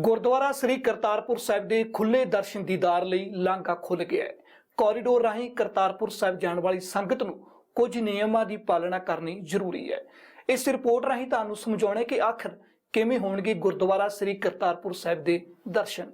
ਗੁਰਦੁਆਰਾ ਸ੍ਰੀ ਕਰਤਾਰਪੁਰ ਸਾਹਿਬ ਦੇ ਖੁੱਲੇ ਦਰਸ਼ਨ ਦੀਦਾਰ ਲਈ ਲਾਂਘਾ ਖੁੱਲ ਗਿਆ ਹੈ। ਕੋਰੀਡੋਰ ਰਾਹੀਂ ਕਰਤਾਰਪੁਰ ਸਾਹਿਬ ਜਾਣ ਵਾਲੀ ਸੰਗਤ ਨੂੰ ਕੁਝ ਨਿਯਮਾਂ ਦੀ ਪਾਲਣਾ ਕਰਨੀ ਜ਼ਰੂਰੀ ਹੈ। ਇਸ ਰਿਪੋਰਟ ਰਾਹੀਂ ਤੁਹਾਨੂੰ ਸਮਝਾਉਣਾ ਕਿ ਆਖਰ ਕਿਵੇਂ ਹੋਣਗੇ ਗੁਰਦੁਆਰਾ ਸ੍ਰੀ ਕਰਤਾਰਪੁਰ ਸਾਹਿਬ ਦੇ ਦਰਸ਼ਨ।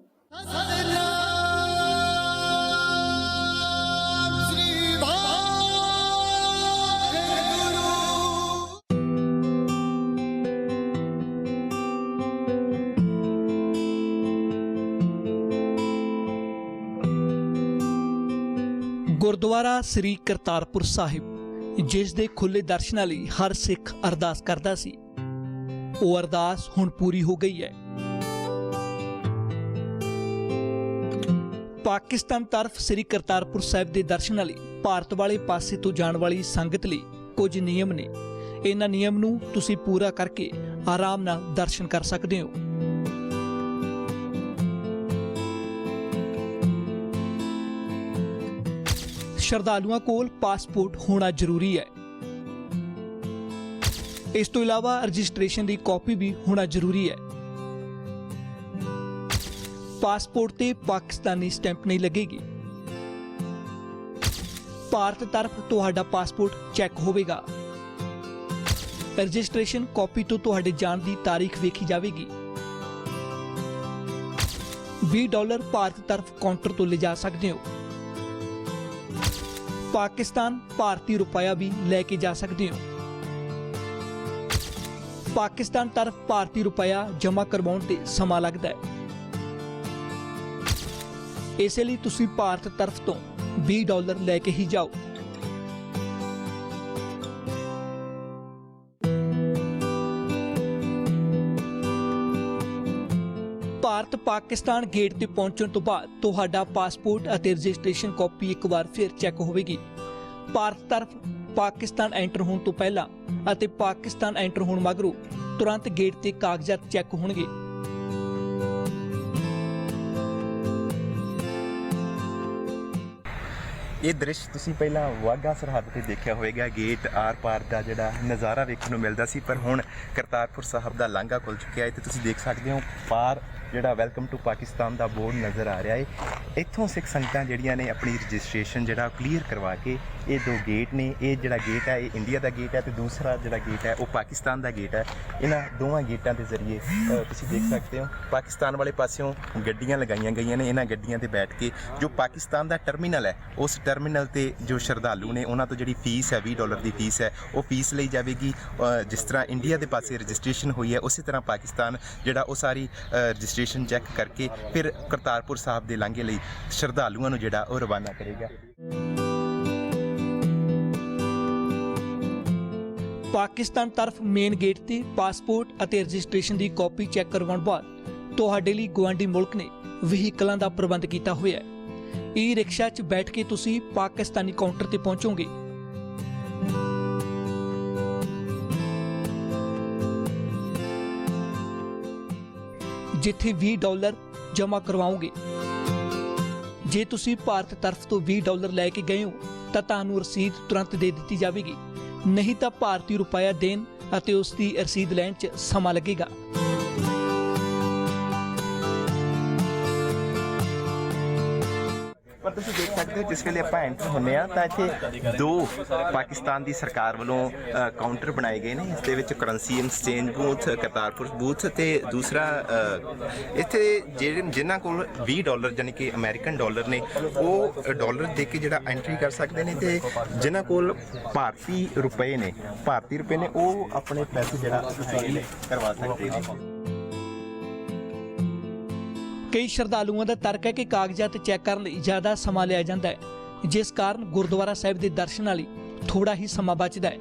ਗੁਰਦੁਆਰਾ ਸ੍ਰੀ ਕਰਤਾਰਪੁਰ ਸਾਹਿਬ ਜਿਸ ਦੇ ਖੁੱਲੇ ਦਰਸ਼ਨਾਂ ਲਈ ਹਰ ਸਿੱਖ ਅਰਦਾਸ ਕਰਦਾ ਸੀ, ਉਹ ਅਰਦਾਸ ਹੁਣ ਪੂਰੀ ਹੋ ਗਈ ਹੈ। ਪਾਕਿਸਤਾਨ ਤਰਫ ਸ੍ਰੀ ਕਰਤਾਰਪੁਰ ਸਾਹਿਬ ਦੇ ਦਰਸ਼ਨਾਂ ਲਈ ਭਾਰਤ ਵਾਲੇ ਪਾਸੇ ਤੋਂ ਜਾਣ ਵਾਲੀ ਸੰਗਤ ਲਈ ਕੁਝ ਨਿਯਮ ਨੇ। ਇਹਨਾਂ ਨਿਯਮ ਨੂੰ ਤੁਸੀਂ ਪੂਰਾ ਕਰਕੇ ਆਰਾਮ ਨਾਲ ਦਰਸ਼ਨ ਕਰ ਸਕਦੇ ਹੋ। ਸ਼ਰਧਾਲੂਆਂ ਕੋਲ ਪਾਸਪੋਰਟ ਹੋਣਾ ਜ਼ਰੂਰੀ ਹੈ। ਇਸ ਤੋਂ ਇਲਾਵਾ ਰਜਿਸਟ੍ਰੇਸ਼ਨ ਦੀ ਕਾਪੀ ਵੀ ਹੋਣਾ ਜ਼ਰੂਰੀ ਹੈ। ਪਾਸਪੋਰਟ ਤੇ ਪਾਕਿਸਤਾਨੀ ਸਟੈਂਪ ਨਹੀਂ ਲੱਗੇਗੀ। ਭਾਰਤ ਤਰਫ ਤੁਹਾਡਾ ਪਾਸਪੋਰਟ ਚੈੱਕ ਹੋਵੇਗਾ। ਰਜਿਸਟ੍ਰੇਸ਼ਨ ਕਾਪੀ ਤੋਂ ਤੁਹਾਡੇ ਜਾਣ ਦੀ ਤਾਰੀਖ ਵੇਖੀ ਜਾਵੇਗੀ। $20 ਭਾਰਤ ਤਰਫ ਕਾਊਂਟਰ ਤੋਂ ਲਿਜਾ ਸਕਦੇ ਹੋ। ਪਾਕਿਸਤਾਨ ਭਾਰਤੀ ਰੁਪਇਆ ਵੀ ਲੈ ਕੇ ਜਾ ਸਕਦੇ ਹੋ। ਪਾਕਿਸਤਾਨ ਤਰਫ ਭਾਰਤੀ ਰੁਪਇਆ ਜਮ੍ਹਾਂ ਕਰਵਾਉਣ ਤੇ ਸਮਾਂ ਲੱਗਦਾ ਹੈ। ਇਸੇ ਲਈ ਤੁਸੀਂ ਭਾਰਤ ਤਰਫ ਤੋਂ $20 ਲੈ ਕੇ ਹੀ ਜਾਓ। ਭਾਰਤ ਪਾਕਿਸਤਾਨ ਗੇਟ ਤੇ ਪਹੁੰਚਣ ਤੋਂ ਬਾਅਦ ਤੁਹਾਡਾ ਪਾਸਪੋਰਟ ਅਤੇ ਰਜਿਸਟ੍ਰੇਸ਼ਨ ਕਾਪੀ ਇੱਕ ਵਾਰ ਫਿਰ ਚੈੱਕ ਹੋਵੇਗੀ। ਭਾਰਤ ਤਰਫ ਪਾਕਿਸਤਾਨ ਐਂਟਰ ਹੋਣ ਤੋਂ ਪਹਿਲਾਂ ਅਤੇ ਪਾਕਿਸਤਾਨ ਐਂਟਰ ਹੋਣ ਮਗਰੋਂ ਤੁਰੰਤ ਗੇਟ ਤੇ ਕਾਗਜ਼ਾਤ ਚੈੱਕ ਹੋਣਗੇ। ਇਹ ਦ੍ਰਿਸ਼ ਤੁਸੀਂ ਪਹਿਲਾਂ ਵਾਘਾ ਸਰਹੱਦ ਤੇ ਦੇਖਿਆ ਹੋਵੇਗਾ। ਗੇਟ ਆਰ ਪਾਰ ਦਾ ਜਿਹੜਾ ਨਜ਼ਾਰਾ ਵੇਖਣ ਨੂੰ ਮਿਲਦਾ ਸੀ, ਪਰ ਹੁਣ ਕਰਤਾਰਪੁਰ ਸਾਹਿਬ ਦਾ ਲਾਂਘਾ ਖੁੱਲ ਚੁੱਕਿਆ ਹੈ ਤੇ ਤੁਸੀਂ ਦੇਖ ਸਕਦੇ ਹੋ ਪਾਰ ਜਿਹੜਾ ਵੈਲਕਮ ਟੂ ਪਾਕਿਸਤਾਨ ਦਾ ਬੋਰਡ ਨਜ਼ਰ ਆ ਰਿਹਾ ਹੈ। ਇੱਥੋਂ ਸਿੱਖ ਸੰਗਤਾਂ ਜਿਹੜੀਆਂ ਨੇ ਆਪਣੀ ਰਜਿਸਟ੍ਰੇਸ਼ਨ ਜਿਹੜਾ ਕਲੀਅਰ ਕਰਵਾ ਕੇ, ਇਹ ਦੋ ਗੇਟ ਨੇ, ਇਹ ਜਿਹੜਾ ਗੇਟ ਹੈ ਇਹ ਇੰਡੀਆ ਦਾ ਗੇਟ ਹੈ ਤੇ ਦੂਸਰਾ ਜਿਹੜਾ ਗੇਟ ਹੈ ਉਹ ਪਾਕਿਸਤਾਨ ਦਾ ਗੇਟ ਹੈ। ਇਹਨਾਂ ਦੋਵਾਂ ਗੇਟਾਂ ਦੇ ਜ਼ਰੀਏ ਤੁਸੀਂ ਦੇਖ ਸਕਦੇ ਹੋ ਪਾਕਿਸਤਾਨ ਵਾਲੇ ਪਾਸਿਓਂ ਗੱਡੀਆਂ ਲਗਾਈਆਂ ਗਈਆਂ ਨੇ। ਇਹਨਾਂ ਗੱਡੀਆਂ ਤੇ ਬੈਠ ਕੇ ਜੋ ਪਾਕਿਸਤਾਨ ਦਾ ਟਰਮੀਨਲ ਹੈ, ਉਸ ਟਰਮੀਨਲ ਤੇ ਜੋ ਸ਼ਰਧਾਲੂ ਨੇ ਉਹਨਾਂ ਤੋਂ ਜਿਹੜੀ ਫੀਸ ਹੈ $20 ਦੀ ਫੀਸ ਹੈ ਉਹ ਫੀਸ ਲਈ ਜਾਵੇਗੀ। ਜਿਸ ਤਰ੍ਹਾਂ ਇੰਡੀਆ ਦੇ ਪਾਸੇ ਰਜਿਸਟ੍ਰੇਸ਼ਨ ਹੋਈ ਹੈ, ਉਸੇ ਤਰ੍ਹਾਂ ਪਾਕਿਸਤਾਨ ਜਿਹੜਾ ਉਹ ਸਾਰੀ ਰਜਿਸਟ੍ਰੇਸ਼ਨ ਚੈੱਕ ਕਰਕੇ ਫਿਰ ਕਰਤਾਰਪੁਰ ਸਾਹਿਬ ਦੇ ਲਾਂਘੇ ਲਈ ਸ਼ਰਧਾਲੂਆਂ ਨੂੰ ਜਿਹੜਾ ਉਹ ਰਵਾਨਾ ਕਰੇਗਾ। ਪਾਕਿਸਤਾਨ ਤਰਫ ਮੇਨ ਗੇਟ ਤੇ ਪਾਸਪੋਰਟ ਅਤੇ ਰਜਿਸਟ੍ਰੇਸ਼ਨ ਦੀ ਕਾਪੀ ਚੈੱਕ ਕਰਵਾਉਣ ਬਾਅਦ ਤੁਹਾਡੇ ਲਈ ਗੁਆਂਢੀ ਮੁਲਕ ਨੇ ਵਹੀਕਲਾਂ ਦਾ ਪ੍ਰਬੰਧ ਕੀਤਾ ਹੋਇਆ ਹੈ। ਈ ਰਿਕਸ਼ਾ 'ਚ ਬੈਠ ਕੇ ਤੁਸੀਂ ਪਾਕਿਸਤਾਨੀ ਕਾਊਂਟਰ ਤੇ ਪਹੁੰਚੋਗੇ। ਜਿੱਥੇ $20 ਜਮ੍ਹਾਂ ਕਰਵਾਓਗੇ। ਜੇ ਤੁਸੀਂ ਭਾਰਤ ਤਰਫ ਤੋਂ $20 ਲੈ ਕੇ ਗਏ ਹੋ ਤਾਂ ਤੁਹਾਨੂੰ ਰਸੀਦ ਤੁਰੰਤ ਦੇ ਦਿੱਤੀ ਜਾਵੇਗੀ, ਨਹੀਂ ਤਾਂ ਭਾਰਤੀ ਰੁਪਇਆ ਦੇਣ ਅਤੇ ਉਸ ਦੀ ਰਸੀਦ ਲੈਣ 'ਚ ਸਮਾਂ ਲੱਗੇਗਾ। ਪਰ ਤੁਸੀਂ ਦੇਖ ਸਕਦੇ ਹੋ ਜਿਸ ਵੇਲੇ ਆਪਾਂ ਐਂਟਰ ਹੁੰਦੇ ਆ ਤਾਂ ਇੱਥੇ ਦੋ ਪਾਕਿਸਤਾਨ ਦੀ ਸਰਕਾਰ ਵੱਲੋਂ ਕਾਊਂਟਰ ਬਣਾਏ ਗਏ ਨੇ। ਇਸ ਦੇ ਵਿੱਚ currency exchange booth, Kartarpur booth ਤੇ ਦੂਸਰਾ ਇੱਥੇ ਜਿਨ੍ਹਾਂ ਕੋਲ $20 ਯਾਨੀ ਕਿ ਅਮਰੀਕਨ ਡਾਲਰ ਨੇ ਉਹ ਡਾਲਰ ਦੇ ਕੇ ਜਿਹੜਾ ਐਂਟਰੀ ਕਰ ਸਕਦੇ ਨੇ, ਤੇ ਜਿਨ੍ਹਾਂ ਕੋਲ ਭਾਰਤੀ ਰੁਪਏ ਨੇ ਉਹ ਆਪਣੇ ਪੈਸੇ ਜਿਹੜਾ ਕਰਵਾ ਸਕਦੇ ਨੇ। ਕਈ ਸ਼ਰਧਾਲੂਆਂ ਦਾ ਤਰਕ ਹੈ ਕਿ ਕਾਗਜ਼ਾਤ ਚੈੱਕ ਕਰਨ ਲਈ ਜ਼ਿਆਦਾ ਸਮਾਂ ਲਿਆ ਜਾਂਦਾ ਹੈ, ਜਿਸ ਕਾਰਨ ਗੁਰਦੁਆਰਾ ਸਾਹਿਬ ਦੇ ਦਰਸ਼ਨਾਂ ਲਈ ਥੋੜਾ ਹੀ ਸਮਾਂ ਬਚਦਾ ਹੈ।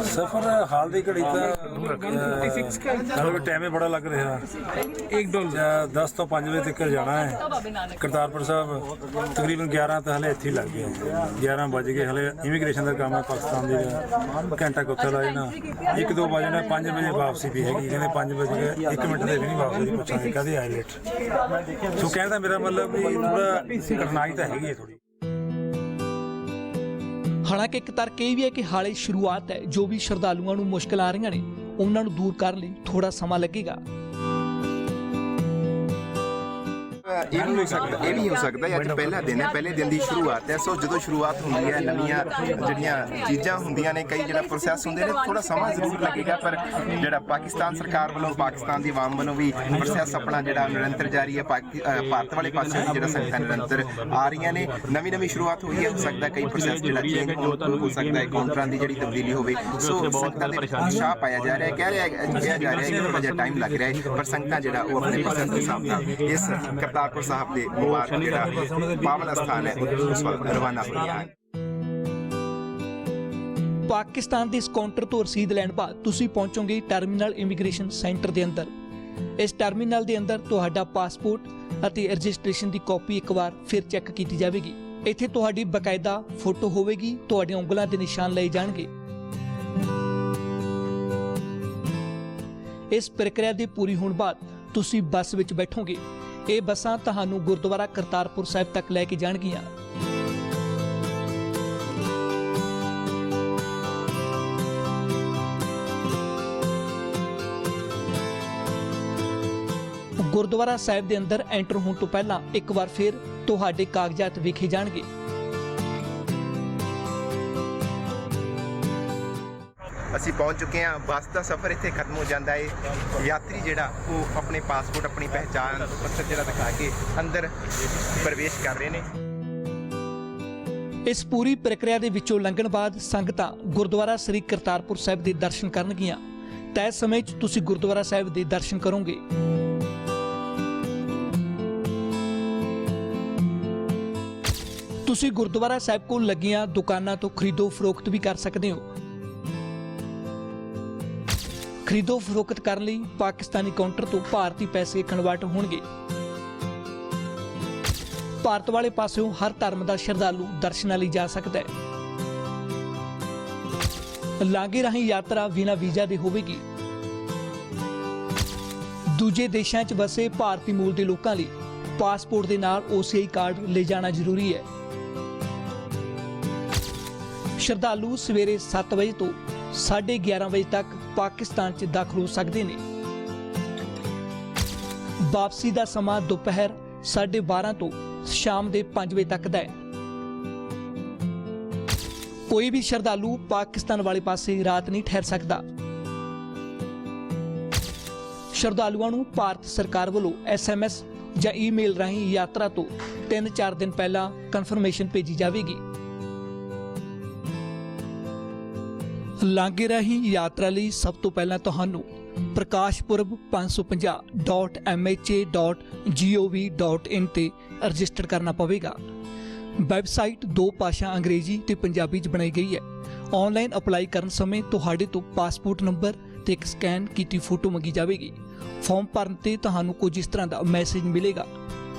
सफर हाल की घड़ी तो टाइम बड़ा लग रहा। 10 तो 5 बजे तक जाना है करतारपुर साहब। तकरीबन 11 तो हले इत्थे लग गए, 11 बज गए। हले इमीग्रेशन का काम है पाकिस्तान की, घंटा कुत्ता लाए ना 1-2 बजे 5 बजे वापसी भी हैगी। कहते 5 बजे 1 मिनट से भी नहीं वापसी पूछा कहते आए लेट। सो कहने का मेरा मतलब भी थोड़ा कठिनाई तो हैगी थोड़ी। हालांकि एक तर्क यह भी है कि हाले शुरुआत है, जो भी श्रद्धालुओं को मुश्किल आ रही ने ਉਹਨਾਂ ਨੂੰ ਦੂਰ ਕਰਨ ਲਈ ਥੋੜਾ ਸਮਾਂ ਲੱਗੇਗਾ। ਇਹ ਵੀ ਹੋ ਸਕਦਾ ਹੈ ਅੱਜ ਪਹਿਲਾ ਦਿਨ ਹੈ, ਪਹਿਲੇ ਦਿਨ ਦੀ ਸ਼ੁਰੂਆਤ ਹੈ। ਸੋ ਜਦੋਂ ਸ਼ੁਰੂਆਤ ਹੁੰਦੀ ਹੈ, ਨਵੀਆਂ ਜਿਹੜੀਆਂ ਚੀਜ਼ਾਂ ਹੁੰਦੀਆਂ ਨੇ, ਕਈ ਜਿਹੜਾ ਪ੍ਰੋਸੈਸ ਹੁੰਦੇ ਨੇ, ਥੋੜਾ ਸਮਾਂ ਜ਼ਰੂਰ ਲੱਗੇਗਾ। ਪਰ ਜਿਹੜਾ ਪਾਕਿਸਤਾਨ ਸਰਕਾਰ ਵੱਲੋਂ, ਪਾਕਿਸਤਾਨ ਦੀ ਆਵਾਮ ਵੱਲੋਂ ਵੀ ਪ੍ਰੋਸੈਸ ਆਪਣਾ ਜਿਹੜਾ ਨਿਰੰਤਰ ਜਾਰੀ ਹੈ। ਭਾਰਤ ਵਾਲੇ ਪਾਸੇ ਵੀ ਜਿਹੜਾ ਸੰਗਤਾਂ ਨਿਰੰਤਰ ਆ ਰਹੀਆਂ ਨੇ, ਨਵੀਂ ਸ਼ੁਰੂਆਤ ਹੋਈ ਹੈ। ਹੋ ਸਕਦਾ ਕਈ ਪ੍ਰੋਸੈਸ ਜਿਹੜਾ ਚੇਂਜ ਹੋ ਸਕਦਾ ਹੈ, ਕਾਊਂਟਰਾਂ ਦੀ ਜਿਹੜੀ ਤਬਦੀਲੀ ਹੋਵੇ। ਸੋ ਸੰਗਤਾਂ ਦੇ ਉਤਸ਼ਾਹ ਪਾਇਆ ਜਾ ਰਿਹਾ ਹੈ, ਕਿਹਾ ਜਾ ਰਿਹਾ ਹੈ ਕਿ ਥੋੜਾ ਜਿਹਾ ਟਾਈਮ ਲੱਗ ਰਿਹਾ ਹੈ, ਪਰ ਸੰਗਤਾਂ ਜਿਹੜਾ ਉਹ ਆਪਣੇ ਪ੍ਰੋਸੈਸ ਦੇ ਹਿਸਾਬ ਨਾਲ ਇਸ ਕਰਤਾਰਪੁਰ ਸਾਹਿਬ ਦੇ ਮੁਬਾਰਕ ਜਿਹੜਾ ਪਾਵਨ ਸਥਾਨ ਹੈ ਉਸ ਵੱਲ ਰਵਾਨਾ ਹੋ ਰਹੀਆਂ ਹਨ। ਪਾਕਿਸਤਾਨ ਦੇ ਇਸ ਕਾਊਂਟਰ ਤੋਂ ਰਸੀਦ ਲੈਣ ਬਾਅਦ ਤੁਸੀਂ ਪਹੁੰਚੋਗੇ ਟਰਮੀਨਲ ਇਮੀਗ੍ਰੇਸ਼ਨ ਸੈਂਟਰ ਦੇ ਅੰਦਰ। ਇਸ ਟਰਮੀਨਲ ਦੇ ਅੰਦਰ ਤੁਹਾਡਾ ਪਾਸਪੋਰਟ ਅਤੇ ਰਜਿਸਟ੍ਰੇਸ਼ਨ ਦੀ ਕਾਪੀ ਇੱਕ ਵਾਰ ਫਿਰ ਚੈੱਕ ਕੀਤੀ ਜਾਵੇਗੀ। ਇੱਥੇ ਤੁਹਾਡੀ ਬਕਾਇਦਾ ਫੋਟੋ ਹੋਵੇਗੀ, ਤੁਹਾਡੀਆਂ ਉਂਗਲਾਂ ਦੇ ਨਿਸ਼ਾਨ ਲਏ ਜਾਣਗੇ। ਇਸ ਪ੍ਰਕਿਰਿਆ ਦੀ ਪੂਰੀ ਹੋਣ ਬਾਅਦ ਤੁਸੀਂ ਬੱਸ ਵਿੱਚ ਬੈਠੋਗੇ। ਇਹ ਬੱਸਾਂ ਤੁਹਾਨੂੰ ਗੁਰਦੁਆਰਾ ਕਰਤਾਰਪੁਰ ਸਾਹਿਬ ਤੱਕ ਲੈ ਕੇ ਜਾਣਗੀਆਂ। ਗੁਰਦੁਆਰਾ ਸਾਹਿਬ ਦੇ ਅੰਦਰ ਐਂਟਰ ਹੋਣ ਤੋਂ ਪਹਿਲਾਂ ਇੱਕ ਵਾਰ ਫਿਰ ਤੁਹਾਡੇ ਕਾਗਜ਼ਾਤ ਵੇਖੇ ਜਾਣਗੇ। ਅਸੀਂ ਪਹੁੰਚ ਚੁੱਕੇ ਹਾਂ। ਬੱਸ ਦਾ ਸਫ਼ਰ ਇੱਥੇ ਖਤਮ ਹੋ ਜਾਂਦਾ ਹੈ। ਯਾਤਰੀ ਜਿਹੜਾ ਉਹ ਆਪਣੇ ਪਾਸਪੋਰਟ, ਆਪਣੀ ਪਹਿਚਾਣ ਪੱਤਰ ਜਿਹੜਾ ਦਿਖਾ ਕੇ ਅੰਦਰ ਪ੍ਰਵੇਸ਼ ਕਰ ਰਹੇ ਨੇ। ਇਸ ਪੂਰੀ ਪ੍ਰਕਿਰਿਆ ਦੇ ਵਿੱਚੋਂ ਲੰਘਣ ਬਾਅਦ ਸੰਗਤਾਂ ਗੁਰਦੁਆਰਾ ਸ੍ਰੀ ਕਰਤਾਰਪੁਰ ਸਾਹਿਬ ਦੇ ਦਰਸ਼ਨ ਕਰਨਗੀਆਂ। ਤੈਅ ਸਮੇਂ 'ਚ ਤੁਸੀਂ ਗੁਰਦੁਆਰਾ ਸਾਹਿਬ ਦੇ ਦਰਸ਼ਨ ਕਰੋਗੇ। ਤੁਸੀਂ ਗੁਰਦੁਆਰਾ ਸਾਹਿਬ ਕੋਲ ਲੱਗੀਆਂ ਦੁਕਾਨਾਂ ਤੋਂ ਖਰੀਦੋ ਫਰੋਖਤ ਵੀ ਕਰ ਸਕਦੇ ਹੋ। ਖਰੀਦੋ ਫਰੋਖਤ ਕਰਨ ਲਈ ਪਾਕਿਸਤਾਨੀ ਕਾਊਂਟਰ ਤੋਂ ਭਾਰਤੀ ਪੈਸੇ ਕਨਵਰਟ ਹੋਣਗੇ। ਭਾਰਤ ਵਾਲੇ ਪਾਸਿਓਂ ਹਰ ਧਰਮ ਦਾ ਸ਼ਰਧਾਲੂ ਦਰਸ਼ਨਾਂ ਲਈ ਜਾ ਸਕਦਾ ਹੈ। ਲਾਂਘੇ ਰਾਹੀਂ ਯਾਤਰਾ ਬਿਨਾਂ ਵੀਜ਼ਾ ਦੇ ਹੋਵੇਗੀ। ਦੂਜੇ ਦੇਸ਼ਾਂ 'ਚ ਵਸੇ ਭਾਰਤੀ ਮੂਲ ਦੇ ਲੋਕਾਂ ਲਈ ਪਾਸਪੋਰਟ ਦੇ ਨਾਲ OCI ਕਾਰਡ ਲੈ ਜਾਣਾ ਜ਼ਰੂਰੀ ਹੈ। ਸ਼ਰਧਾਲੂ ਸਵੇਰੇ 7 ਵਜੇ ਤੋਂ 11:30 ਵਜੇ ਤੱਕ ਪਾਕਿਸਤਾਨ 'ਚ ਦਾਖਲ ਹੋ ਸਕਦੇ ਨੇ। ਵਾਪਸੀ ਦਾ ਸਮਾਂ ਦੁਪਹਿਰ 12:30 ਤੋਂ ਸ਼ਾਮ ਦੇ 5 ਵਜੇ ਤੱਕ ਦਾ ਹੈ। ਕੋਈ ਵੀ ਸ਼ਰਧਾਲੂ ਪਾਕਿਸਤਾਨ ਵਾਲੇ ਪਾਸੇ ਰਾਤ ਨਹੀਂ ਠਹਿਰ ਸਕਦਾ। ਸ਼ਰਧਾਲੂਆਂ ਨੂੰ ਭਾਰਤ ਸਰਕਾਰ ਵੱਲੋਂ SMS ਜਾਂ ਈਮੇਲ ਰਾਹੀਂ ਯਾਤਰਾ ਤੋਂ 3-4 ਦਿਨ ਪਹਿਲਾਂ ਕਨਫਰਮੇਸ਼ਨ ਭੇਜੀ ਜਾਵੇਗੀ। ਲਾਂਘੇ ਰਾਹੀਂ ਯਾਤਰਾ ਲਈ ਸਭ ਤੋਂ ਪਹਿਲਾਂ ਤੁਹਾਨੂੰ ਪ੍ਰਕਾਸ਼ਪੁਰਬ 550.mha.gov.in ਤੇ ਰਜਿਸਟਰ ਕਰਨਾ ਪਵੇਗਾ। ਵੈਬਸਾਈਟ 2 ਭਾਸ਼ਾ ਅੰਗਰੇਜ਼ੀ ਤੇ ਪੰਜਾਬੀ 'ਚ ਬਣਾਈ ਗਈ ਹੈ। ਆਨਲਾਈਨ ਅਪਲਾਈ ਕਰਨ ਸਮੇਂ ਤੁਹਾਡੇ ਤੋਂ ਪਾਸਪੋਰਟ ਨੰਬਰ ਤੇ ਇੱਕ ਸਕੈਨ ਕੀਤੀ ਫੋਟੋ ਮੰਗੀ ਜਾਵੇਗੀ। ਫਾਰਮ ਭਰਨ ਤੇ ਤੁਹਾਨੂੰ ਕੁਝ ਇਸ ਤਰ੍ਹਾਂ ਦਾ ਮੈਸੇਜ ਮਿਲੇਗਾ।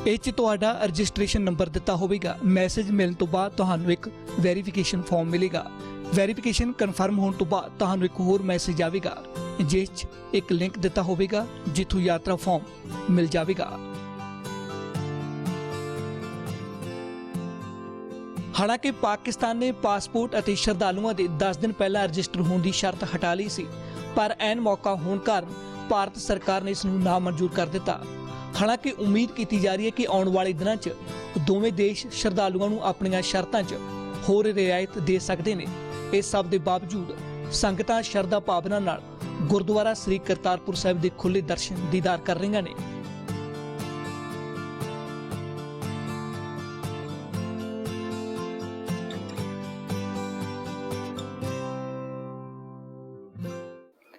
ਇਹ 'ਚ ਤੁਹਾਡਾ ਰਜਿਸਟ੍ਰੇਸ਼ਨ ਨੰਬਰ ਦਿੱਤਾ ਹੋਵੇਗਾ। ਮੈਸੇਜ ਮਿਲਣ ਤੋਂ ਬਾਅਦ ਤੁਹਾਨੂੰ ਇੱਕ ਵੈਰੀਫਿਕੇਸ਼ਨ ਫਾਰਮ ਮਿਲੇਗਾ। ਵੈਰੀਫਿਕੇਸ਼ਨ ਕਨਫਰਮ ਹੋਣ ਤੋਂ ਬਾਅਦ ਤੁਹਾਨੂੰ ਇੱਕ ਹੋਰ ਮੈਸੇਜ ਆਵੇਗਾ, ਜਿਸ 'ਚ ਇੱਕ ਲਿੰਕ ਦਿੱਤਾ ਹੋਵੇਗਾ ਜਿੱਥੋਂ ਯਾਤਰਾ ਫਾਰਮ ਮਿਲ ਜਾਵੇਗਾ। ਹਾਲਾਂਕਿ ਪਾਕਿਸਤਾਨ ਨੇ ਪਾਸਪੋਰਟ ਅਤੇ ਸ਼ਰਧਾਲੂਆਂ ਦੇ 10 ਦਿਨ ਪਹਿਲਾਂ ਰਜਿਸਟਰ ਹੋਣ ਦੀ ਸ਼ਰਤ ਹਟਾ ਲਈ ਸੀ, ਪਰ ਐਨ ਮੌਕਾ ਹੋਣ ਕਾਰਨ ਭਾਰਤ ਸਰਕਾਰ ਨੇ ਇਸ ਨੂੰ ਨਾਮਨਜ਼ੂਰ ਕਰ ਦਿੱਤਾ। ਹਾਲਾਂਕਿ ਉਮੀਦ ਕੀਤੀ ਜਾ ਰਹੀ ਹੈ ਕਿ ਆਉਣ ਵਾਲੇ ਦਿਨਾਂ 'ਚ ਦੋਵੇਂ ਦੇਸ਼ ਸ਼ਰਧਾਲੂਆਂ ਨੂੰ ਆਪਣੀਆਂ ਸ਼ਰਤਾਂ 'ਚ ਹੋਰ ਰਿਆਇਤ ਦੇ ਸਕਦੇ ਨੇ। ਇਸ ਸਭ ਦੇ ਬਾਵਜੂਦ ਸੰਗਤਾਂ ਸ਼ਰਧਾ ਭਾਵਨਾ ਨਾਲ ਗੁਰਦੁਆਰਾ ਸ੍ਰੀ ਕਰਤਾਰਪੁਰ ਸਾਹਿਬ ਦੇ ਖੁੱਲ੍ਹੇ ਦਰਸ਼ਨ ਦੀਦਾਰ ਕਰ ਰਹੀਆਂ ਨੇ।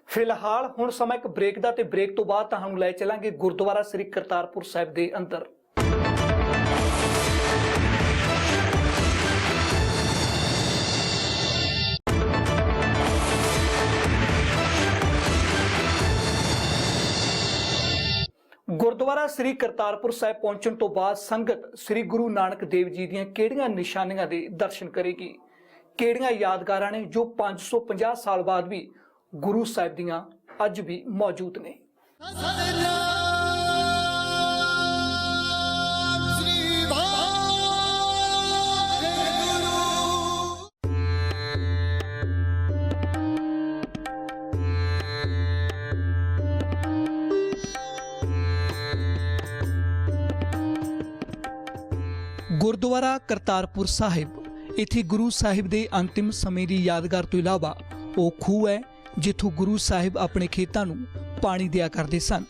ਫਿਲਹਾਲ ਹੁਣ ਸਮਾਂ ਇੱਕ ਬ੍ਰੇਕ ਦਾ, ਤੇ ਬ੍ਰੇਕ ਤੋਂ ਬਾਅਦ ਤੁਹਾਨੂੰ ਲੈ ਚੱਲਾਂਗੇ ਗੁਰਦੁਆਰਾ ਸ੍ਰੀ ਕਰਤਾਰਪੁਰ ਸਾਹਿਬ ਦੇ ਅੰਦਰ। ਗੁਰਦੁਆਰਾ ਸ੍ਰੀ ਕਰਤਾਰਪੁਰ ਸਾਹਿਬ ਪਹੁੰਚਣ ਤੋਂ ਬਾਅਦ ਸੰਗਤ ਸ੍ਰੀ ਗੁਰੂ ਨਾਨਕ ਦੇਵ ਜੀ ਦੀਆਂ ਕਿਹੜੀਆਂ ਨਿਸ਼ਾਨੀਆਂ ਦੇ ਦਰਸ਼ਨ ਕਰੇਗੀ, ਕਿਹੜੀਆਂ ਯਾਦਗਾਰਾਂ ਨੇ ਜੋ 550 ਸਾਲ ਬਾਅਦ ਵੀ ਗੁਰੂ ਸਾਹਿਬ ਦੀਆਂ ਅੱਜ ਵੀ ਮੌਜੂਦ ਨੇ। ਗੁਰਦੁਆਰਾ ਕਰਤਾਰਪੁਰ ਸਾਹਿਬ ਇੱਥੇ ਗੁਰੂ ਸਾਹਿਬ ਦੇ ਅੰਤਿਮ ਸਮੇਂ ਦੀ ਯਾਦਗਾਰ ਤੋਂ ਇਲਾਵਾ ਉਹ ਖੂਹ ਹੈ ਜਿੱਥੋਂ ਗੁਰੂ ਸਾਹਿਬ ਆਪਣੇ ਖੇਤਾਂ ਨੂੰ ਪਾਣੀ ਦਿਆ ਕਰਦੇ ਸਨ।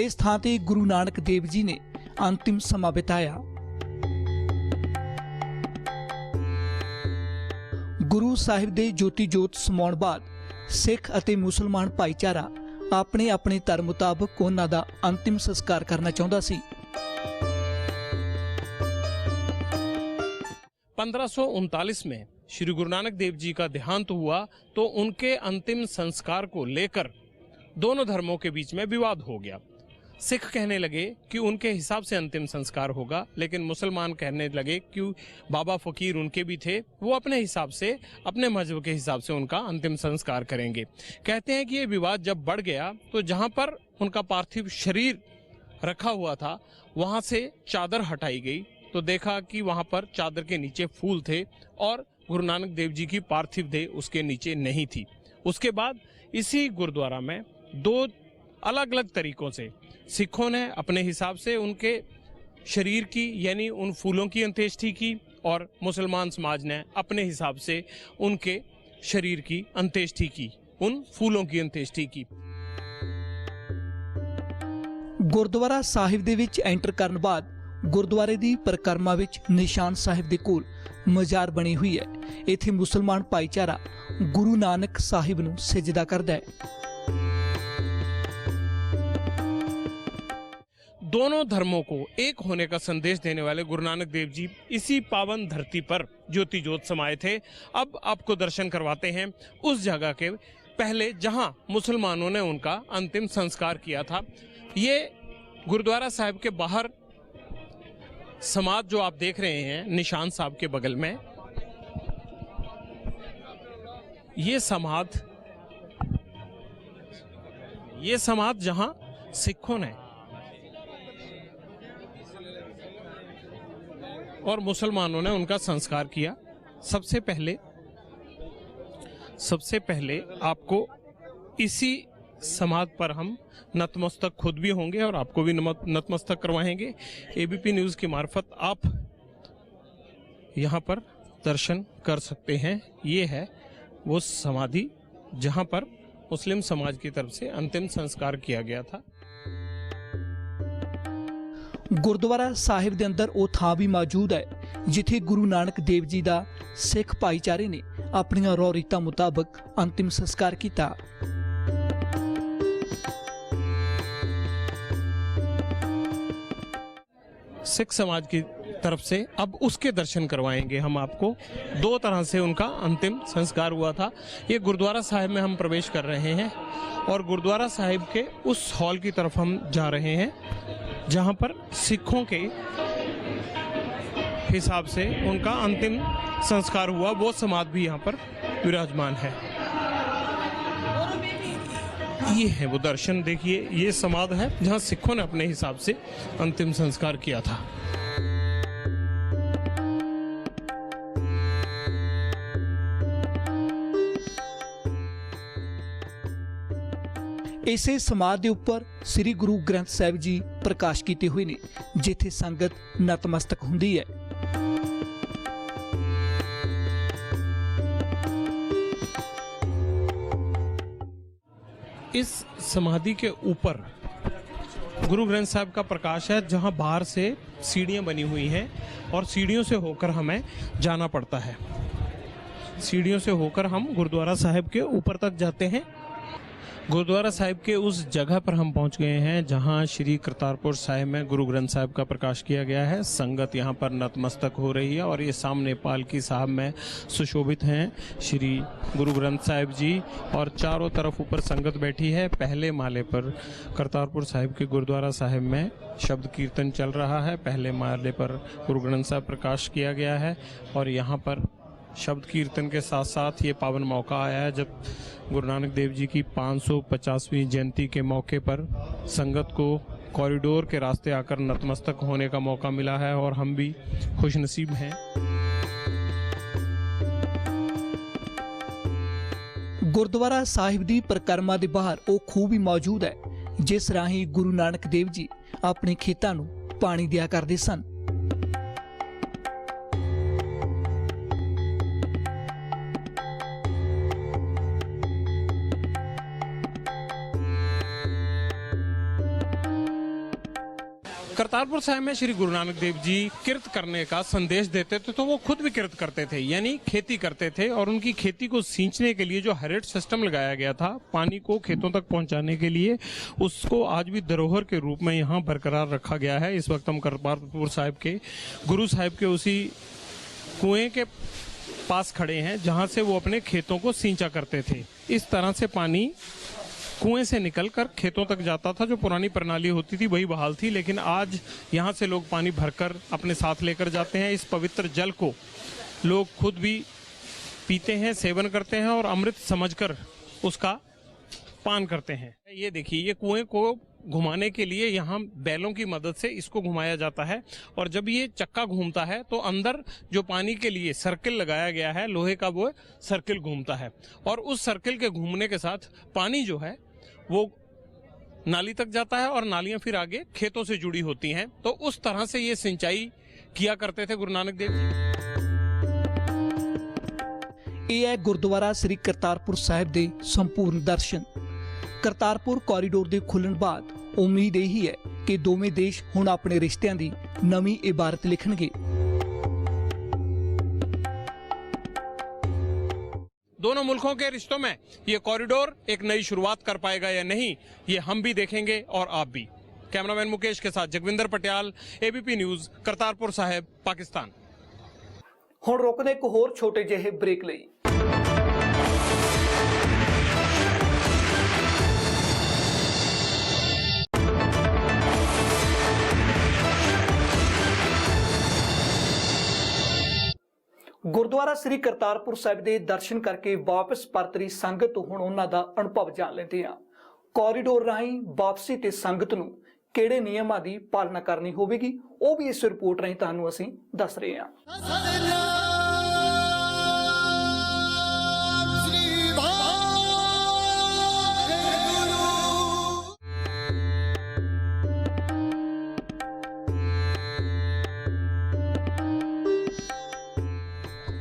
ਇਸ ਥਾਂ ਤੇ ਗੁਰੂ ਨਾਨਕ ਦੇਵ ਜੀ ਨੇ ਅੰਤਿਮ ਸਮਾਂ ਬਿਤਾਇਆ। ਗੁਰੂ ਸਾਹਿਬ ਦੇ ਜੋਤੀ ਜੋਤ ਸਮਾਉਣ ਬਾਅਦ ਸਿੱਖ ਅਤੇ ਮੁਸਲਮਾਨ ਭਾਈਚਾਰਾ ਆਪਣੇ ਆਪਣੇ ਧਰਮ ਮੁਤਾਬਕ ਉਹਨਾਂ ਦਾ ਅੰਤਿਮ ਸੰਸਕਾਰ ਕਰਨਾ ਚਾਹੁੰਦਾ ਸੀ। 1539 में श्री गुरु नानक देव जी का देहांत हुआ तो उनके अंतिम संस्कार को लेकर दोनों धर्मों के बीच में विवाद हो गया। सिख कहने लगे कि उनके हिसाब से अंतिम संस्कार होगा, लेकिन मुसलमान कहने लगे कि बाबा फकीर उनके भी थे, वो अपने हिसाब से अपने मजहब के हिसाब से उनका अंतिम संस्कार करेंगे। कहते हैं कि ये विवाद जब बढ़ गया तो जहाँ पर उनका पार्थिव शरीर रखा हुआ था वहाँ से चादर हटाई गई तो देखा कि वहाँ पर चादर के नीचे फूल थे और गुरु नानक देव जी की पार्थिव देह उसके नीचे नहीं थी। उसके बाद इसी गुरुद्वारा में दो अलग अलग तरीकों से सिखों ने अपने हिसाब से उनके शरीर की यानी उन फूलों की अंत्येष्टि की और मुसलमान समाज ने अपने हिसाब से उनके शरीर की अंत्येष्टि की, उन फूलों की अंत्येष्टि की। ਗੁਰਦੁਆਰਾ ਸਾਹਿਬ ਦੇ ਵਿੱਚ ਐਂਟਰ ਕਰਨ ਬਾਅਦ ਗੁਰਦੁਆਰੇ ਦੀ ਪਰਿਕਰਮਾ ਵਿੱਚ ਨਿਸ਼ਾਨ ਸਾਹਿਬ ਦੇ ਕੋਲ ਮਜ਼ਾਰ ਬਣੀ ਹੋਈ ਹੈ। ਇੱਥੇ ਮੁਸਲਮਾਨ ਭਾਈਚਾਰਾ ਗੁਰੂ ਨਾਨਕ ਸਾਹਿਬ ਨੂੰ ਸਜਦਾ ਕਰਦਾ ਹੈ। दोनों धर्मों को एक होने का संदेश देने वाले गुरु नानक देव जी इसी पावन धरती पर ज्योति जोत समाये थे। अब आपको दर्शन करवाते हैं उस जगह के पहले जहां मुसलमानों ने उनका अंतिम संस्कार किया था। ये गुरुद्वारा साहिब के बाहर समाध जो आप देख रहे हैं निशान साहब के बगल में, ये समाध जहां सिखों ने और मुसलमानों ने उनका संस्कार किया। सबसे पहले आपको इसी समाध पर हम नतमस्तक खुद भी होंगे और आपको भी नतमस्तक करवाएंगे। एबीपी न्यूज़ की मार्फत आप यहाँ पर दर्शन कर सकते हैं। ये है वो समाधि जहाँ पर मुस्लिम समाज की तरफ से अंतिम संस्कार किया गया था। ਗੁਰਦੁਆਰਾ ਸਾਹਿਬ ਦੇ ਅੰਦਰ ਉਹ ਥਾਂ ਵੀ ਮੌਜੂਦ ਹੈ ਜਿੱਥੇ ਗੁਰੂ ਨਾਨਕ ਦੇਵ ਜੀ ਦਾ ਸਿੱਖ ਭਾਈਚਾਰੇ ਨੇ ਆਪਣੀਆਂ ਰਹੁ ਰੀਤਾਂ ਮੁਤਾਬਕ ਅੰਤਿਮ ਸੰਸਕਾਰ ਕੀਤਾ। सिख समाज की तरफ से अब उसके दर्शन करवाएंगे हम आपको। दो तरह से उनका अंतिम संस्कार हुआ था। ये गुरुद्वारा साहिब में हम प्रवेश कर रहे हैं और गुरुद्वारा साहिब के उस हॉल की तरफ हम जा रहे हैं जहां पर सिखों के हिसाब से उनका अंतिम संस्कार हुआ। वो समाधि भी यहाँ पर विराजमान है। ये है वो दर्शन, देखिए ये समाधि है जहाँ सिखों ने अपने हिसाब से अंतिम संस्कार किया था। ਇਸੇ ਸਮਾਧ ਦੇ ਉੱਪਰ ਸ੍ਰੀ ਗੁਰੂ ਗ੍ਰੰਥ ਸਾਹਿਬ ਜੀ ਪ੍ਰਕਾਸ਼ ਕੀਤੇ ਹੋਏ ਨੇ ਜਿੱਥੇ ਸੰਗਤ ਨਤਮਸਤਕ ਹੁੰਦੀ ਹੈ। इस समाधि के ऊपर गुरु ग्रंथ साहिब का प्रकाश है जहां बाहर से सीढ़ियां बनी हुई हैं और सीढ़ियों से होकर हमें जाना पड़ता है। सीढ़ियों से होकर हम गुरुद्वारा साहिब के ऊपर तक जाते हैं। गुरुद्वारा साहिब के उस जगह पर हम पहुंच गए हैं जहां श्री करतारपुर साहिब में गुरु ग्रंथ साहिब का प्रकाश किया गया है। संगत यहां पर नतमस्तक हो रही है और ये सामने पालकी साहब में सुशोभित हैं श्री गुरु ग्रंथ साहिब जी और चारों तरफ ऊपर संगत बैठी है। पहले माले पर करतारपुर साहिब के गुरुद्वारा साहिब में शब्द कीर्तन चल रहा है। पहले माले पर गुरु ग्रंथ साहिब प्रकाश किया गया है और यहाँ पर शब्द कीर्तन के साथ साथ ये पावन मौका आया है जब गुरु नानक देव जी की 550वीं जयंती के मौके पर संगत को कॉरिडोर के रास्ते आकर नतमस्तक होने का मौका मिला है और हम भी खुशनसीब हैं। ਗੁਰਦੁਆਰਾ ਸਾਹਿਬ ਦੀ ਪਰਿਕਰਮਾ ਦੇ ਬਾਹਰ ਉਹ ਖੂਹ ਵੀ ਮੌਜੂਦ ਹੈ ਜਿਸ ਰਾਹੀਂ ਗੁਰੂ ਨਾਨਕ ਦੇਵ ਜੀ ਆਪਣੇ ਖੇਤਾਂ ਨੂੰ ਪਾਣੀ ਦਿਆ ਕਰਦੇ ਸਨ। करतारपुर साहिब में श्री गुरु नानक देव जी किरत करने का संदेश देते थे, तो वो खुद भी किरत करते थे, यानी खेती करते थे। और उनकी खेती को सींचने के लिए जो हेरिट सिस्टम लगाया गया था पानी को खेतों तक पहुंचाने के लिए, उसको आज भी धरोहर के रूप में यहाँ बरकरार रखा गया है। इस वक्त हम करतारपुर साहिब के गुरु साहिब के उसी कुएं के पास खड़े हैं जहाँ से वो अपने खेतों को सींचा करते थे। इस तरह से पानी कुएं से निकलकर खेतों तक जाता था। जो पुरानी प्रणाली होती थी वही बहाल थी, लेकिन आज यहाँ से लोग पानी भरकर अपने साथ लेकर जाते हैं। इस पवित्र जल को लोग खुद भी पीते हैं, सेवन करते हैं और अमृत समझकर उसका पान करते हैं। ये देखिए, ये कुएं को घुमाने के लिए यहाँ बैलों की मदद से इसको घुमाया जाता है, और जब ये चक्का घूमता है तो अंदर जो पानी के लिए सर्किल लगाया गया है लोहे का, वो सर्किल घूमता है, और उस सर्किल के घूमने के साथ पानी जो है वो नाली तक जाता है और नालियां फिर आगे खेतों से जुड़ी होती हैं। तो उस तरह से ये सिंचाई किया करते थे गुरु नानक देव जी। ਇਹ ਹੈ ਗੁਰਦੁਆਰਾ ਸ੍ਰੀ ਕਰਤਾਰਪੁਰ ਸਾਹਿਬ ਦੇ ਸੰਪੂਰਨ ਦਰਸ਼ਨ। ਕਰਤਾਰਪੁਰ ਕੋਰੀਡੋਰ ਦੇ ਖੁੱਲਣ ਬਾਅਦ ਉਮੀਦ ਇਹੀ ਹੈ ਕਿ ਦੋਵੇਂ ਦੇਸ਼ ਹੁਣ ਆਪਣੇ ਰਿਸ਼ਤਿਆਂ ਦੀ ਨਵੀਂ ਇਬਾਰਤ ਲਿਖਣਗੇ। दोनों मुल्कों के रिश्तों में ये कॉरिडोर एक नई शुरुआत कर पाएगा या नहीं, ये हम भी देखेंगे और आप भी। कैमरामैन मुकेश के साथ जगविंदर पटियाल, एबीपी न्यूज, करतारपुर साहिब, पाकिस्तान। ਹੁਣ ਰੁਕਦੇ ਇੱਕ ਹੋਰ ਛੋਟੇ ਜਿਹੇ ਬ੍ਰੇਕ ਲਈ। ਗੁਰਦੁਆਰਾ ਸ੍ਰੀ ਕਰਤਾਰਪੁਰ ਸਾਹਿਬ ਦੇ ਦਰਸ਼ਨ ਕਰਕੇ ਵਾਪਸ ਪਰਤ ਰਹੀ ਸੰਗਤ ਤੋਂ ਹੁਣ ਉਹਨਾਂ ਦਾ ਅਨੁਭਵ ਜਾਣ ਲੈਂਦੇ ਹਾਂ। ਕੋਰੀਡੋਰ ਰਾਹੀਂ ਵਾਪਸੀ ਤੇ ਸੰਗਤ ਨੂੰ ਕਿਹੜੇ ਨਿਯਮਾਂ ਦੀ ਪਾਲਣਾ ਕਰਨੀ ਹੋਵੇਗੀ, ਉਹ ਵੀ ਇਸ ਰਿਪੋਰਟ ਰਾਹੀਂ ਤੁਹਾਨੂੰ ਅਸੀਂ ਦੱਸ ਰਹੇ ਹਾਂ।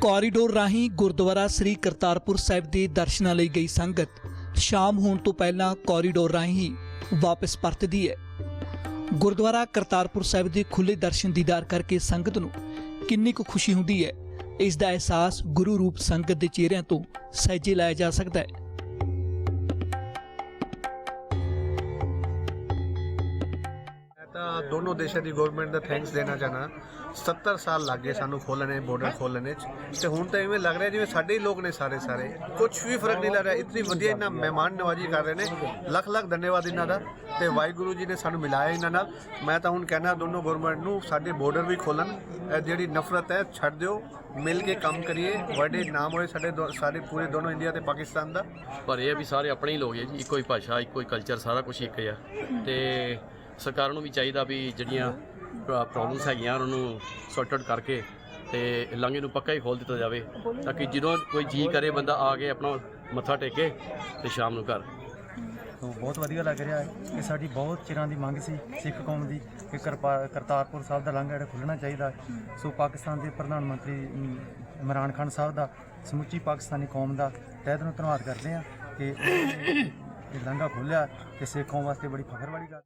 ਕੋਰੀਡੋਰ ਰਾਹੀਂ ਗੁਰਦੁਆਰਾ ਸ੍ਰੀ ਕਰਤਾਰਪੁਰ ਸਾਹਿਬ ਦੇ ਦਰਸ਼ਨਾਂ ਲਈ ਗਈ ਸੰਗਤ ਸ਼ਾਮ ਹੋਣ ਤੋਂ ਪਹਿਲਾਂ ਕੋਰੀਡੋਰ ਰਾਹੀਂ ਹੀ ਵਾਪਸ ਪਰਤਦੀ ਹੈ। ਗੁਰਦੁਆਰਾ ਕਰਤਾਰਪੁਰ ਸਾਹਿਬ ਦੇ ਖੁੱਲੇ ਦਰਸ਼ਨ ਦੀਦਾਰ ਕਰਕੇ ਸੰਗਤ ਨੂੰ ਕਿੰਨੀ ਕੁ ਖੁਸ਼ੀ ਹੁੰਦੀ ਹੈ, ਇਸ ਦਾ ਅਹਿਸਾਸ ਗੁਰੂ ਰੂਪ ਸੰਗਤ ਦੇ ਚਿਹਰਿਆਂ ਤੋਂ ਸਹਿਜੇ ਲਾਇਆ ਜਾ ਸਕਦਾ ਹੈ। दोनों देशों की गवर्नमेंट का थैंक्स देना चाहना। 70 साल लग गए सानू खोलने बॉर्डर खोलने तो हुण तो इवें लग रहा जिवें साडे ही लोग ने सारे कुछ भी फर्क नहीं लग रहा। इतनी वधिया इन्ना मेहमान नवाजी कर रहे हैं, लख लख धन्यवाद इन्हां दा ते वाहिगुरू जी ने सानू मिलाया इन्हां नाल। मैं तो हुण कहना दोनों गवर्नमेंट नूं साडे बॉर्डर भी खोलन, जिहड़ी नफरत है छड्ड दिओ, मिल के काम करिए। बड़े नाम होए सारे पूरे दोनों इंडिया ते पाकिस्तान दा, पर यह भी सारे अपने ही लोग है जी, इक्को ही भाषा इक्को ही कल्चर सारा कुछ एक है। तो सरकार ਨੂੰ ਵੀ ਚਾਹੀਦਾ ਵੀ ਜਿਹੜੀਆਂ ਪ੍ਰੋਬਲਮਸ ਹੈਗੀਆਂ ਉਹਨਾਂ ਨੂੰ ਸੌਰਟ ਆਊਟ ਕਰਕੇ ਤੇ ਲਾਂਘੇ ਨੂੰ ਪੱਕਾ ਹੀ ਖੋਲ੍ਹ ਦਿੱਤਾ ਜਾਵੇ, ਤਾਂ ਕਿ ਜਦੋਂ ਕੋਈ ਜੀ ਕਰੇ ਬੰਦਾ ਆ ਕੇ ਆਪਣਾ ਮੱਥਾ ਟੇਕੇ ਤੇ ਸ਼ਾਮ ਨੂੰ ਘਰ। तो बहुत वधिया लग रहा है कि साडी बहुत चिरां दी मंग सी सिख कौम दी कि करतारपुर साहब दा लांघा ਜਿਹੜਾ खुलना चाहिए। सो पाकिस्तान के प्रधान मंत्री इमरान खान साहब दा समूची पाकिस्तानी कौम दा तहे दिलों धन्नवाद करते हैं कि ये लांघा खुलिया कि सिख कौम वास्ते बड़ी फखर वाली गल।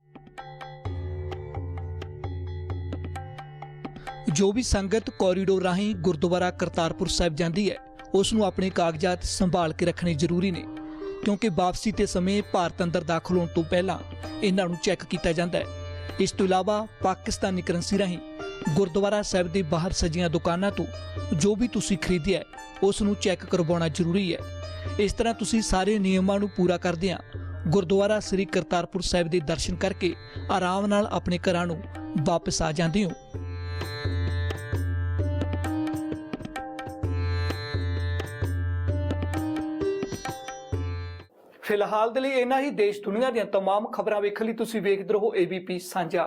ਜੋ ਵੀ ਸੰਗਤ ਕੋਰੀਡੋਰ ਰਾਹੀਂ ਗੁਰਦੁਆਰਾ ਕਰਤਾਰਪੁਰ ਸਾਹਿਬ ਜਾਂਦੀ ਹੈ ਉਸ ਨੂੰ ਆਪਣੇ ਕਾਗਜ਼ਾਤ ਸੰਭਾਲ ਕੇ ਰੱਖਣੇ ਜ਼ਰੂਰੀ ਨੇ, ਕਿਉਂਕਿ ਵਾਪਸੀ ਤੇ ਸਮੇਂ ਭਾਰਤ ਅੰਦਰ ਦਾਖਲ ਹੋਣ ਤੋਂ ਪਹਿਲਾਂ ਇਹਨਾਂ ਨੂੰ ਚੈੱਕ ਕੀਤਾ ਜਾਂਦਾ ਹੈ। ਇਸ ਤੋਂ ਇਲਾਵਾ ਪਾਕਿਸਤਾਨੀ ਕਰੰਸੀ ਰਾਹੀਂ ਗੁਰਦੁਆਰਾ ਸਾਹਿਬ ਦੇ ਬਾਹਰ ਸਜੀਆਂ ਦੁਕਾਨਾਂ ਤੋਂ ਜੋ ਵੀ ਤੁਸੀਂ ਖਰੀਦਿਆ ਉਸ ਨੂੰ ਚੈੱਕ ਕਰਵਾਉਣਾ ਜ਼ਰੂਰੀ ਹੈ। ਇਸ ਤਰ੍ਹਾਂ ਤੁਸੀਂ ਸਾਰੇ ਨਿਯਮਾਂ ਨੂੰ ਪੂਰਾ ਕਰਦਿਆਂ ਗੁਰਦੁਆਰਾ ਸ੍ਰੀ ਕਰਤਾਰਪੁਰ ਸਾਹਿਬ ਦੇ ਦਰਸ਼ਨ ਕਰਕੇ ਆਰਾਮ ਨਾਲ ਆਪਣੇ ਘਰਾਂ ਨੂੰ ਵਾਪਸ ਆ ਜਾਂਦੇ ਹੋ। ਫਿਲਹਾਲ ਦੇ ਲਈ ਇਹਨਾਂ ਹੀ ਦੇਸ਼ ਦੁਨੀਆ ਦੀਆਂ तमाम ਖਬਰਾਂ ਵੇਖਣ ਲਈ ਤੁਸੀਂ ਵੇਖਦੇ ਰਹੋ ABP ਸਾਂਝਾ।